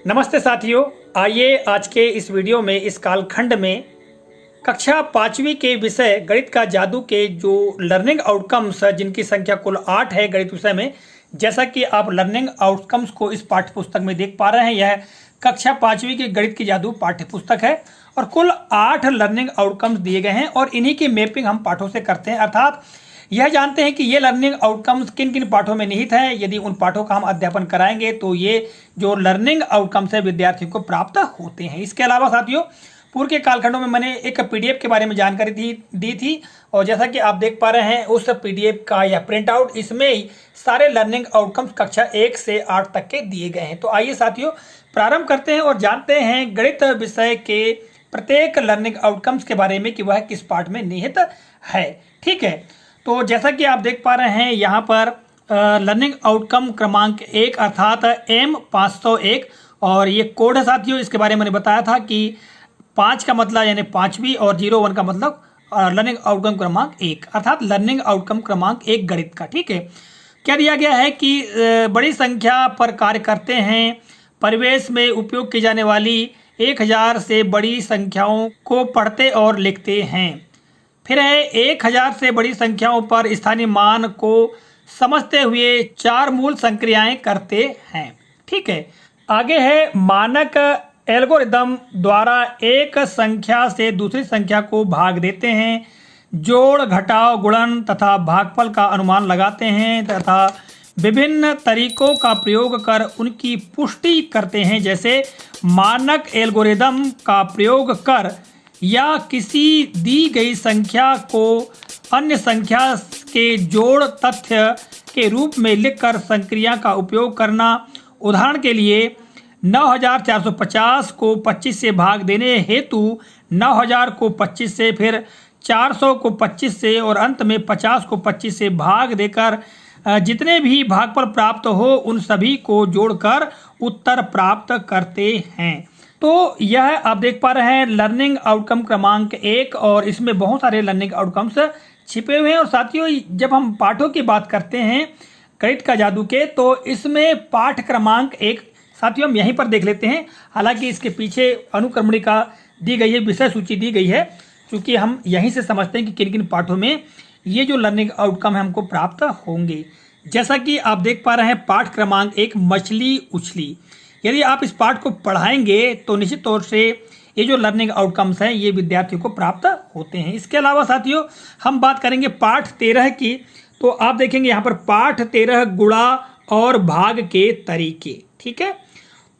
नमस्ते साथियों, आइए आज के इस वीडियो में इस कालखंड में कक्षा 5वीं के विषय गणित का जादू के जो लर्निंग आउटकम्स जिनकी संख्या कुल 8 है गणित विषय में। जैसा कि आप लर्निंग आउटकम्स को इस पाठ्य पुस्तक में देख पा रहे हैं, यह कक्षा 5वीं के गणित की जादू पाठ्य पुस्तक है और कुल 8 लर्निंग आउटकम्स दिए गए हैं और इन्हीं की मैपिंग हम पाठों से करते हैं, अर्थात यह जानते हैं कि ये लर्निंग आउटकम्स किन किन पाठों में निहित हैं। यदि उन पाठों का हम अध्यापन कराएंगे तो ये जो लर्निंग आउटकम्स है विद्यार्थियों को प्राप्त होते हैं। इसके अलावा साथियों, पूर्व के कालखंडों में मैंने एक पीडीएफ के बारे में जानकारी दी थी और जैसा कि आप देख पा रहे हैं उस पीडीएफ का यह प्रिंट आउट, इसमें ही सारे लर्निंग आउटकम्स कक्षा 1 से 8 तक के दिए गए हैं। तो आइए साथियों प्रारंभ करते हैं और जानते हैं गणित विषय के प्रत्येक लर्निंग आउटकम्स के बारे में कि वह किस पाठ में निहित है। ठीक है, तो जैसा कि आप देख पा रहे हैं यहाँ पर लर्निंग आउटकम क्रमांक 1 अर्थात M501 और ये कोड है साथियों। इसके बारे में मैंने बताया था कि 5 का मतलब यानी 5वीं और 01 का मतलब लर्निंग आउटकम क्रमांक 1 अर्थात लर्निंग आउटकम क्रमांक 1 गणित का। ठीक है, क्या दिया गया है कि बड़ी संख्या पर कार्य करते हैं, परिवेश में उपयोग की जाने वाली 1000 से बड़ी संख्याओं को पढ़ते और लिखते हैं। फिर है 1000 से बड़ी संख्याओं पर स्थानीय मान को समझते हुए 4 मूल संक्रियाएं करते हैं। ठीक है, आगे है मानक एल्गोरिदम द्वारा एक संख्या से दूसरी संख्या को भाग देते हैं, जोड़ घटाव गुणन तथा भागफल का अनुमान लगाते हैं तथा विभिन्न तरीकों का प्रयोग कर उनकी पुष्टि करते हैं। जैसे मानक एल्गोरिदम का प्रयोग कर या किसी दी गई संख्या को अन्य संख्या के जोड़ तथ्य के रूप में लिखकर संक्रिया का उपयोग करना। उदाहरण के लिए 9450 को 25 से भाग देने हेतु 9000 को 25 से, फिर 400 को 25 से और अंत में 50 को 25 से भाग देकर जितने भी भागफल प्राप्त हो उन सभी को जोड़कर उत्तर प्राप्त करते हैं। तो यह आप देख पा रहे हैं लर्निंग आउटकम क्रमांक 1 और इसमें बहुत सारे लर्निंग आउटकम्स छिपे हुए हैं। और साथियों, जब हम पाठों की बात करते हैं गणित का जादू के, तो इसमें पाठ क्रमांक 1 साथियों हम यहीं पर देख लेते हैं। हालांकि इसके पीछे अनुक्रमणिका दी गई है, विषय सूची दी गई है, क्योंकि हम यहीं से समझते हैं कि किन किन पाठों में ये जो लर्निंग आउटकम है हमको प्राप्त होंगे। जैसा कि आप देख पा रहे हैं पाठ क्रमांक 1 मछली उछली। यदि आप इस पाठ को पढ़ाएंगे तो निश्चित तौर से ये जो लर्निंग आउटकम्स हैं ये विद्यार्थियों को प्राप्त होते हैं। इसके अलावा साथियों हम बात करेंगे पाठ 13 की, तो आप देखेंगे यहाँ पर पाठ 13 गुणा और भाग के तरीके। ठीक है,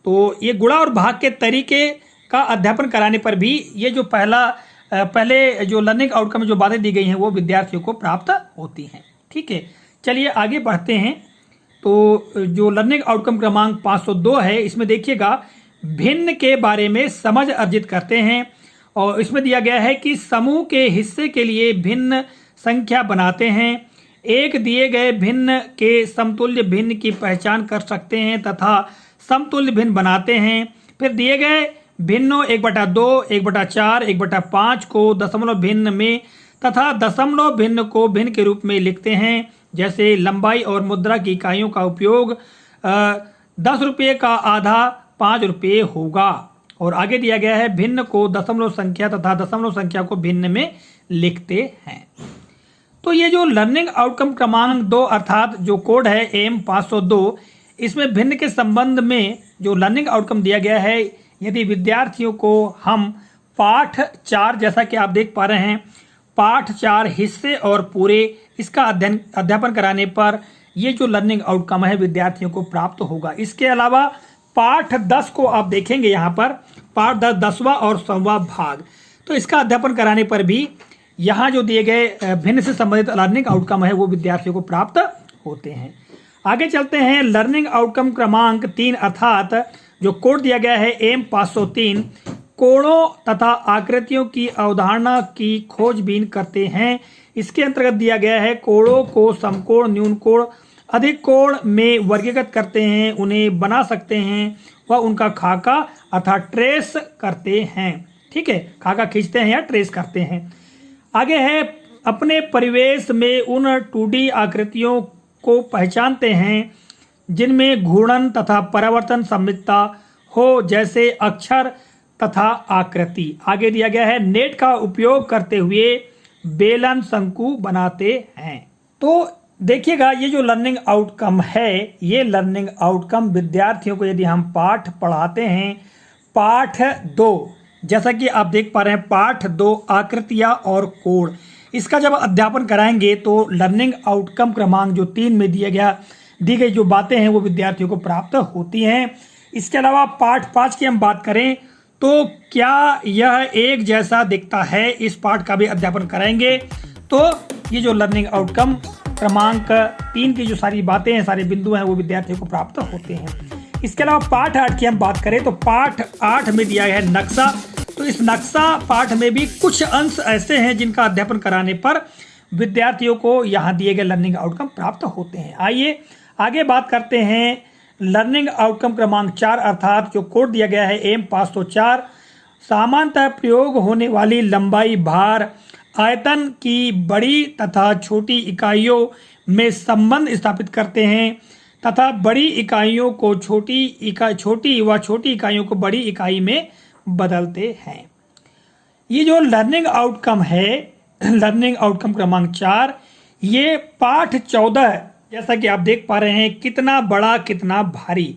तो ये गुणा और भाग के तरीके का अध्यापन कराने पर भी ये जो पहले जो लर्निंग आउटकम में जो बातें दी गई हैं वो विद्यार्थियों को प्राप्त होती हैं। ठीक है, चलिए आगे बढ़ते हैं। तो जो लर्निंग आउटकम क्रमांक 502 है, इसमें देखिएगा भिन्न के बारे में समझ अर्जित करते हैं और इसमें दिया गया है कि समूह के हिस्से के लिए भिन्न संख्या बनाते हैं, एक दिए गए भिन्न के समतुल्य भिन्न की पहचान कर सकते हैं तथा समतुल्य भिन्न बनाते हैं। फिर दिए गए भिन्नों 1/2, 1/4, 1/5 को दशमलव भिन्न में तथा दशमलव भिन्न को भिन्न के रूप में लिखते हैं। जैसे लंबाई और मुद्रा की इकाइयों का उपयोग 10 रुपये का आधा 5 रुपये होगा। और आगे दिया गया है भिन्न को दशमलव संख्या तथा दशमलव संख्या को भिन्न में लिखते हैं। तो ये जो लर्निंग आउटकम क्रमांक 2 अर्थात जो कोड है M502, इसमें भिन्न के संबंध में जो लर्निंग आउटकम दिया गया है, यदि विद्यार्थियों को हम पाठ 4 जैसा कि आप देख पा रहे हैं पाठ 4 हिस्से और पूरे इसका अध्यापन कराने पर ये जो लर्निंग आउटकम है विद्यार्थियों को प्राप्त होगा। इसके अलावा पाठ 10 को आप देखेंगे यहाँ पर पाठ 10वां और 100वां भाग, तो इसका अध्यापन कराने पर भी यहाँ जो दिए गए भिन्न से संबंधित लर्निंग आउटकम है वो विद्यार्थियों को प्राप्त होते हैं। आगे चलते हैं लर्निंग आउटकम क्रमांक 3 अर्थात जो कोड दिया गया है M503 कोणों तथा आकृतियों की अवधारणा की खोजबीन करते हैं। इसके अंतर्गत दिया गया है कोणों को समकोण, न्यून कोण, अधिक कोण में वर्गीकृत करते हैं, उन्हें बना सकते हैं व उनका खाका अर्थात ट्रेस करते हैं। ठीक है, खाका खींचते हैं या ट्रेस करते हैं। आगे है अपने परिवेश में उन 2D आकृतियों को पहचानते हैं जिनमें घूर्णन तथा परावर्तन सम्मिलितता हो, जैसे अक्षर तथा आकृति। आगे दिया गया है नेट का उपयोग करते हुए बेलन शंकु बनाते हैं। तो देखिएगा ये जो लर्निंग आउटकम है, ये लर्निंग आउटकम विद्यार्थियों को यदि हम पाठ पढ़ाते हैं, पाठ 2 जैसा कि आप देख पा रहे हैं, पाठ 2 आकृतियां और कोड, इसका जब अध्यापन कराएंगे तो लर्निंग आउटकम क्रमांक जो 3 में दी गई जो बातें हैं वो विद्यार्थियों को प्राप्त होती हैं। इसके अलावा पाठ 5 की हम बात करें तो क्या यह एक जैसा दिखता है, इस पाठ का भी अध्यापन कराएंगे। तो ये जो लर्निंग आउटकम क्रमांक 3 की जो सारी बातें हैं, सारे बिंदु हैं, वो विद्यार्थियों को प्राप्त होते हैं। इसके अलावा पाठ 8 की हम बात करें तो पाठ 8 में दिया गया है नक्शा। तो इस नक्शा पाठ में भी कुछ अंश ऐसे हैं जिनका अध्यापन कराने पर विद्यार्थियों को यहाँ दिए गए लर्निंग आउटकम प्राप्त होते हैं। आइए आगे बात करते हैं लर्निंग आउटकम क्रमांक 4 अर्थात जो कोड दिया गया है एम 504, सामान्यतः प्रयोग होने वाली लंबाई, भार, आयतन की बड़ी तथा छोटी इकाइयों में संबंध स्थापित करते हैं तथा बड़ी इकाइयों को छोटी इकाइयों को बड़ी इकाई में बदलते हैं। ये जो लर्निंग आउटकम है, लर्निंग आउटकम क्रमांक 4, ये पाठ 14 जैसा कि आप देख पा रहे हैं, कितना बड़ा कितना भारी।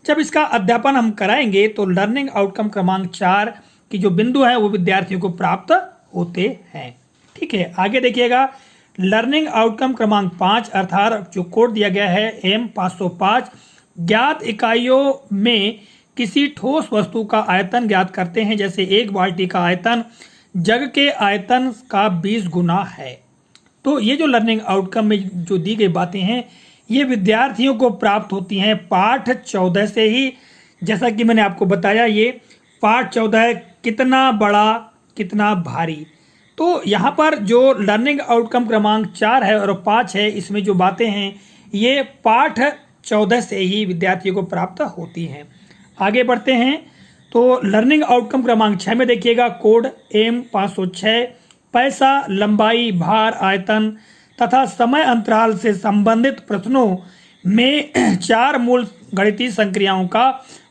जब इसका अध्यापन हम कराएंगे तो लर्निंग आउटकम क्रमांक 4 की जो बिंदु है वो विद्यार्थियों को प्राप्त होते हैं। ठीक है, आगे देखिएगा लर्निंग आउटकम क्रमांक 5 अर्थात जो कोड दिया गया है एम 505, ज्ञात इकाइयों में किसी ठोस वस्तु का आयतन ज्ञात करते हैं, जैसे एक बाल्टी का आयतन जग के आयतन का 20 गुना है। तो ये जो लर्निंग आउटकम में जो दी गई बातें हैं ये विद्यार्थियों को प्राप्त होती हैं पाठ 14 से ही। जैसा कि मैंने आपको बताया, ये पाठ 14 है, कितना बड़ा कितना भारी। तो यहाँ पर जो लर्निंग आउटकम क्रमांक 4 है और 5 है, इसमें जो बातें हैं ये पाठ 14 से ही विद्यार्थियों को प्राप्त होती हैं। आगे बढ़ते हैं तो लर्निंग आउटकम क्रमांक 6 में देखिएगा कोड एम 506, पैसा, लंबाई, भार, आयतन तथा समय अंतराल से संबंधित प्रश्नों में 4 मूल गणितीय संक्रियाओं का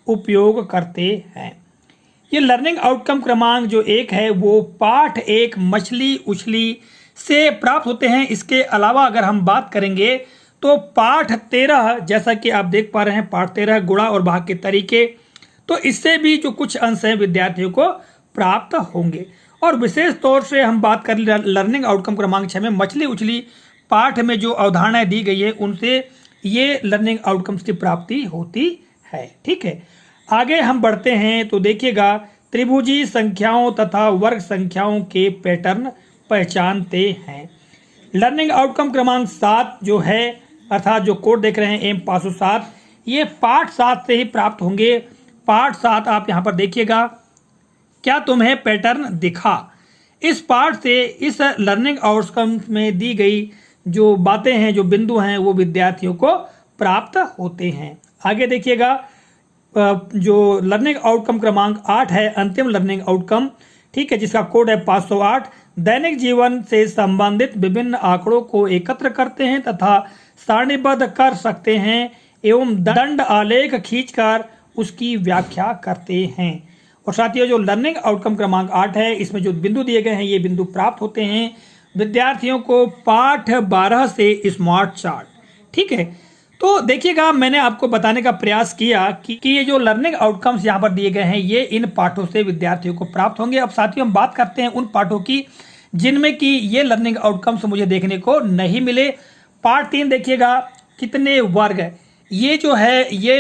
उपयोग करते हैं। ये लर्निंग आउटकम क्रमांक जो 1 है वो पाठ 1 मछली उछली से प्राप्त होते हैं। इसके अलावा अगर हम बात करेंगे तो पाठ 13 जैसा कि आप देख पा रहे हैं, पाठ 13 गुणा और भाग के तरीके, तो इससे भी जो कुछ अंश हैं विद्यार्थियों को प्राप्त होंगे। और विशेष तौर से हम बात कर लर्निंग आउटकम क्रमांक 6 में मछली उछली पाठ में जो अवधारणाएं दी गई है उनसे ये लर्निंग आउटकम्स की प्राप्ति होती है। ठीक है, आगे हम बढ़ते हैं तो देखिएगा त्रिभुजी संख्याओं तथा वर्ग संख्याओं के पैटर्न पहचानते हैं। लर्निंग आउटकम क्रमांक 7 जो है अर्थात जो कोड देख रहे हैं एम 507, ये पाठ 7 से ही प्राप्त होंगे। पाठ 7 आप यहाँ पर देखिएगा, क्या तुम्हें पैटर्न दिखा। इस पाठ से इस लर्निंग आउटकम में दी गई जो बातें हैं, जो बिंदु हैं, वो विद्यार्थियों को प्राप्त होते हैं। आगे देखिएगा जो लर्निंग आउटकम क्रमांक 8 है, अंतिम लर्निंग आउटकम, ठीक है, जिसका कोड है 508, दैनिक जीवन से संबंधित विभिन्न आंकड़ों को एकत्र करते हैं तथा सारणीबद्ध कर सकते हैं एवं दंड आलेख खींचकर उसकी व्याख्या करते हैं। और साथियों जो लर्निंग आउटकम क्रमांक 8 है, इसमें जो बिंदु दिए गए हैं ये बिंदु प्राप्त होते हैं विद्यार्थियों को पाठ 12 से स्मार्ट चार्ट। ठीक है, तो देखिएगा मैंने आपको बताने का प्रयास किया कि ये जो लर्निंग आउटकम्स यहाँ पर दिए गए हैं ये इन पाठों से विद्यार्थियों को प्राप्त होंगे। अब साथियों हम बात करते हैं उन पाठों की जिनमें कि ये लर्निंग आउटकम्स मुझे देखने को नहीं मिले। पार्ट 3 देखिएगा, कितने वर्ग है, ये जो है ये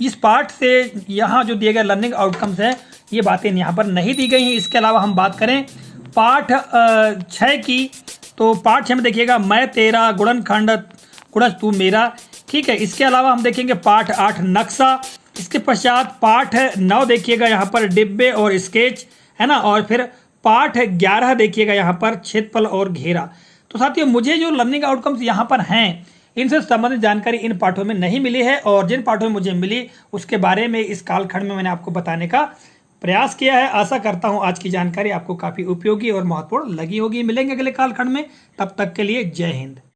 इस पार्ट से यहाँ जो दिए गए लर्निंग आउटकम्स हैं ये बातें यहाँ पर नहीं दी गई हैं। इसके अलावा हम बात करें पाठ 6 की, तो पाठ 6 में देखिएगा मैं तेरा, गुणनखंड, गुणज तू मेरा। ठीक है, इसके अलावा हम देखेंगे पाठ 8 नक्शा। इसके पश्चात पाठ 9 देखिएगा यहाँ पर डिब्बे और स्केच, है ना। और फिर पाठ 11 देखिएगा यहाँ पर क्षेत्रफल और घेरा। तो साथियों मुझे जो लर्निंग आउटकम्स यहाँ पर हैं इनसे संबंधित जानकारी इन पाठों में नहीं मिली है, और जिन पाठों में मुझे मिली उसके बारे में इस कालखंड में मैंने आपको बताने का प्रयास किया है। आशा करता हूँ आज की जानकारी आपको काफ़ी उपयोगी और महत्वपूर्ण लगी होगी। मिलेंगे अगले कालखंड में, तब तक के लिए जय हिंद।